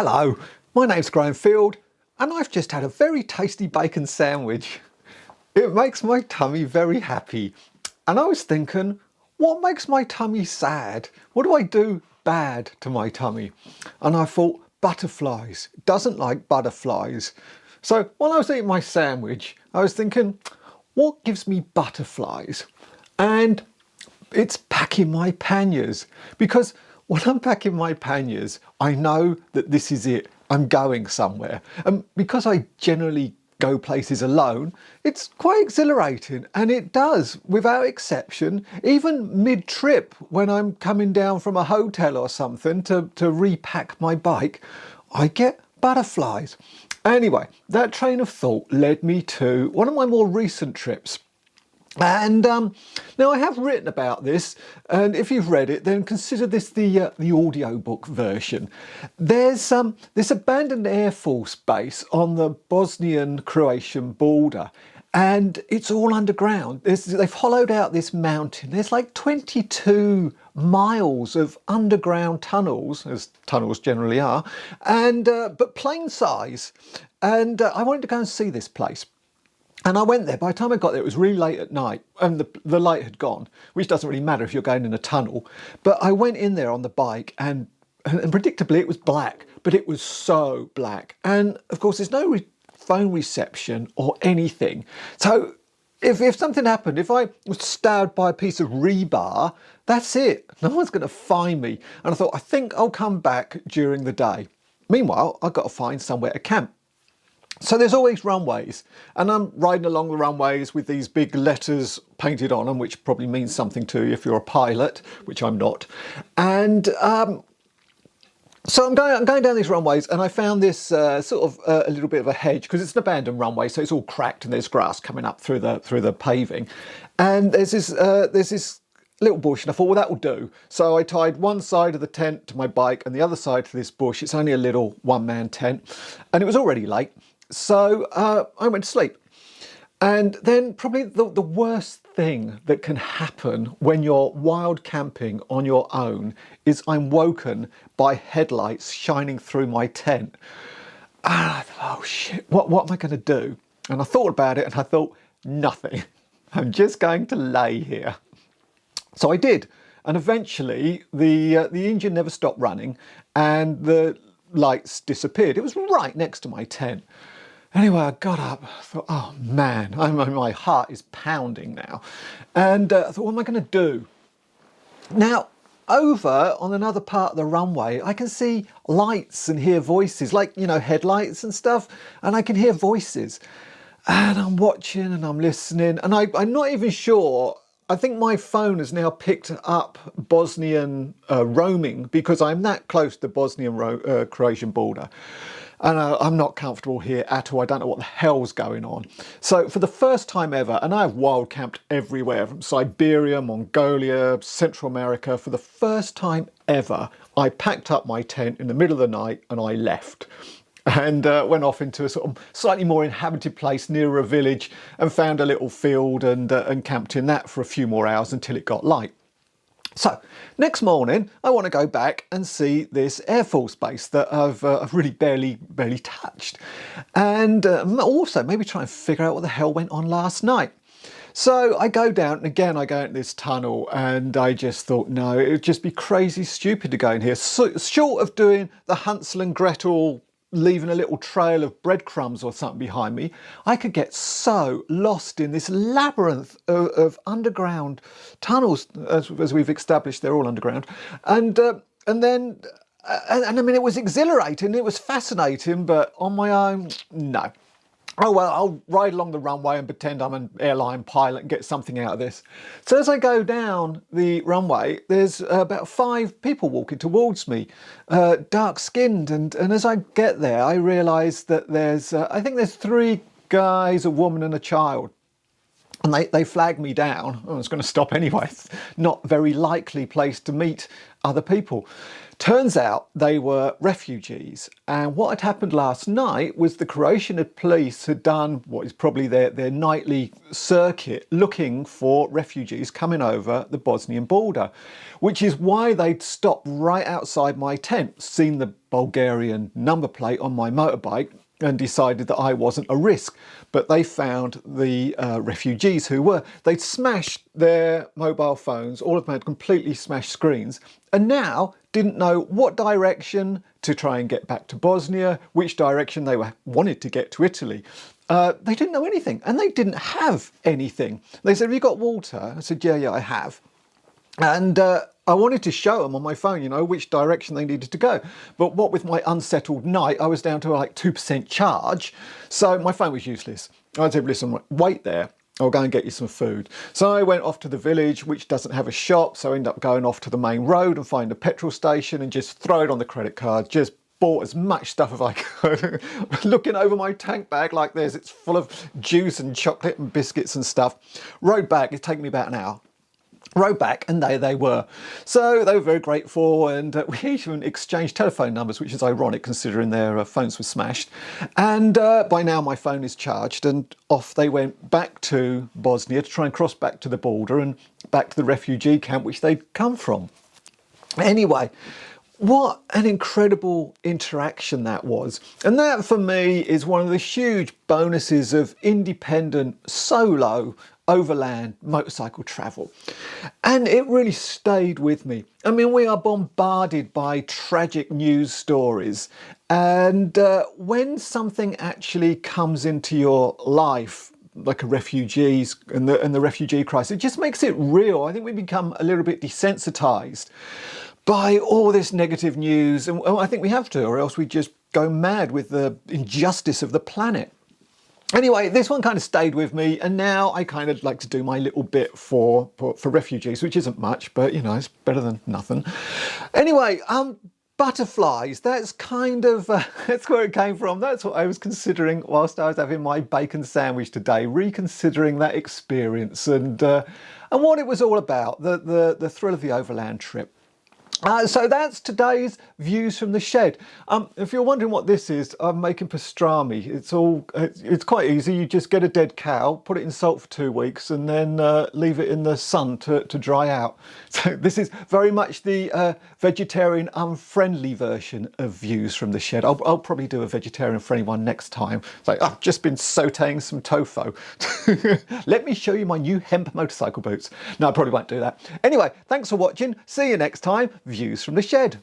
Hello, my name's Graham Field and I've just had a very tasty bacon sandwich. It makes my tummy very happy. And I was thinking, what makes my tummy sad? What do I do bad to my tummy? And I thought, butterflies. It doesn't like butterflies. So while I was eating my sandwich, I was thinking, what gives me butterflies? And it's packing my panniers, because when I'm packing my panniers, I know that this is it. I'm going somewhere. And because I generally go places alone, it's quite exhilarating. And it does, without exception, even mid-trip when I'm coming down from a hotel or something to repack my bike, I get butterflies. Anyway, that train of thought led me to one of my more recent trips. And now I have written about this, and if you've read it, then consider this the audiobook version. There's this abandoned Air Force base on the Bosnian-Croatian border, and it's all underground. They've hollowed out this mountain. There's like 22 miles of underground tunnels, as tunnels generally are, and but plain size. And I wanted to go and see this place. And I went there. By the time I got there, it was really late at night and the light had gone, which doesn't really matter if you're going in a tunnel. But I went in there on the bike and predictably it was black, but it was so black. And of course, there's no phone reception or anything. So if something happened, if I was stabbed by a piece of rebar, that's it. No one's going to find me. And I thought, I think I'll come back during the day. Meanwhile, I've got to find somewhere to camp. So there's always runways, and I'm riding along the runways with these big letters painted on them, which probably means something to you if you're a pilot, which I'm not. And so I'm going down these runways, and I found this sort of a little bit of a hedge, because it's an abandoned runway, so it's all cracked and there's grass coming up through the paving. And there's this little bush, and I thought, well, that will do. So I tied one side of the tent to my bike and the other side to this bush. It's only a little one-man tent, and it was already late. So I went to sleep. And then probably the worst thing that can happen when you're wild camping on your own is I'm woken by headlights shining through my tent. And I thought, oh shit, what am I going to do? And I thought about it and I thought, nothing. I'm just going to lay here. So I did. And eventually the engine never stopped running and the lights disappeared. It was right next to my tent. Anyway, I got up, I thought, oh man, my heart is pounding now. And I thought, what am I going to do? Now, over on another part of the runway, I can see lights and hear voices, like, you know, headlights and stuff, and I can hear voices. And I'm watching and I'm listening, and I'm not even sure. I think my phone has now picked up Bosnian roaming, because I'm that close to the Bosnian-Croatian border. And I'm not comfortable here at all. I don't know what the hell's going on. So for the first time ever, and I've wild camped everywhere, from Siberia, Mongolia, Central America, for the first time ever, I packed up my tent in the middle of the night and I left. And went off into a sort of slightly more inhabited place near a village and found a little field and camped in that for a few more hours until it got light. So next morning, I want to go back and see this Air Force base that I've really barely touched. And also maybe try and figure out what the hell went on last night. So I go down, and again I go into this tunnel, and I just thought, no, it would just be crazy stupid to go in here. So, short of doing the Hansel and Gretel, leaving a little trail of breadcrumbs or something behind me, I could get so lost in this labyrinth of underground tunnels. As we've established, they're all underground. And then I mean, it was exhilarating, it was fascinating, but on my own, no. Oh well, I'll ride along the runway and pretend I'm an airline pilot and get something out of this. So as I go down the runway, there's about 5 people walking towards me, dark-skinned, and as I get there, I realise that there's, I think there's 3 guys, a woman and a child. And they flagged me down. I was going to stop anyway. It's not very likely place to meet other people. Turns out they were refugees. And what had happened last night was the Croatian police had done what is probably their nightly circuit looking for refugees coming over the Bosnian border, which is why they'd stopped right outside my tent, seen the Bulgarian number plate on my motorbike, and decided that I wasn't a risk. But they found the refugees who were. They'd smashed their mobile phones, all of them had completely smashed screens, and now didn't know what direction to try and get back to Bosnia, which direction they wanted to get to Italy. They didn't know anything, and they didn't have anything. They said, "Have you got water?" I said, yeah, I have. And I wanted to show them on my phone, you know, which direction they needed to go. But what with my unsettled night, I was down to like 2% charge. So my phone was useless. I said, listen, wait there. I'll go and get you some food. So I went off to the village, which doesn't have a shop. So I ended up going off to the main road and find a petrol station and just throw it on the credit card. Just bought as much stuff as I could. Looking over my tank bag like this, it's full of juice and chocolate and biscuits and stuff. Rode back, it's taken me about an hour. Rode back, and there they were. So they were very grateful, and we even exchanged telephone numbers, which is ironic considering their phones were smashed. And by now my phone is charged, and off they went back to Bosnia to try and cross back to the border and back to the refugee camp which they'd come from. Anyway, what an incredible interaction that was. And that for me is one of the huge bonuses of independent solo overland motorcycle travel. And it really stayed with me. I mean, we are bombarded by tragic news stories. And when something actually comes into your life, like a refugees and the refugee crisis, it just makes it real. I think we become a little bit desensitized by all this negative news. And I think we have to, or else we just go mad with the injustice of the planet. Anyway, this one kind of stayed with me, and now I kind of like to do my little bit for refugees, which isn't much, but you know, it's better than nothing. Anyway, butterflies, that's kind of, that's where it came from. That's what I was considering whilst I was having my bacon sandwich today, reconsidering that experience and what it was all about, the thrill of the overland trip. So that's today's Views from the Shed. If you're wondering what this is, I'm making pastrami. It's quite easy. You just get a dead cow, put it in salt for 2 weeks, and then leave it in the sun to dry out. So this is very much the vegetarian unfriendly version of Views from the Shed. I'll probably do a vegetarian friendly one next time. It's like, I've just been sauteing some tofu. Let me show you my new hemp motorcycle boots. No, I probably won't do that. Anyway, thanks for watching. See you next time. Views from the Shed.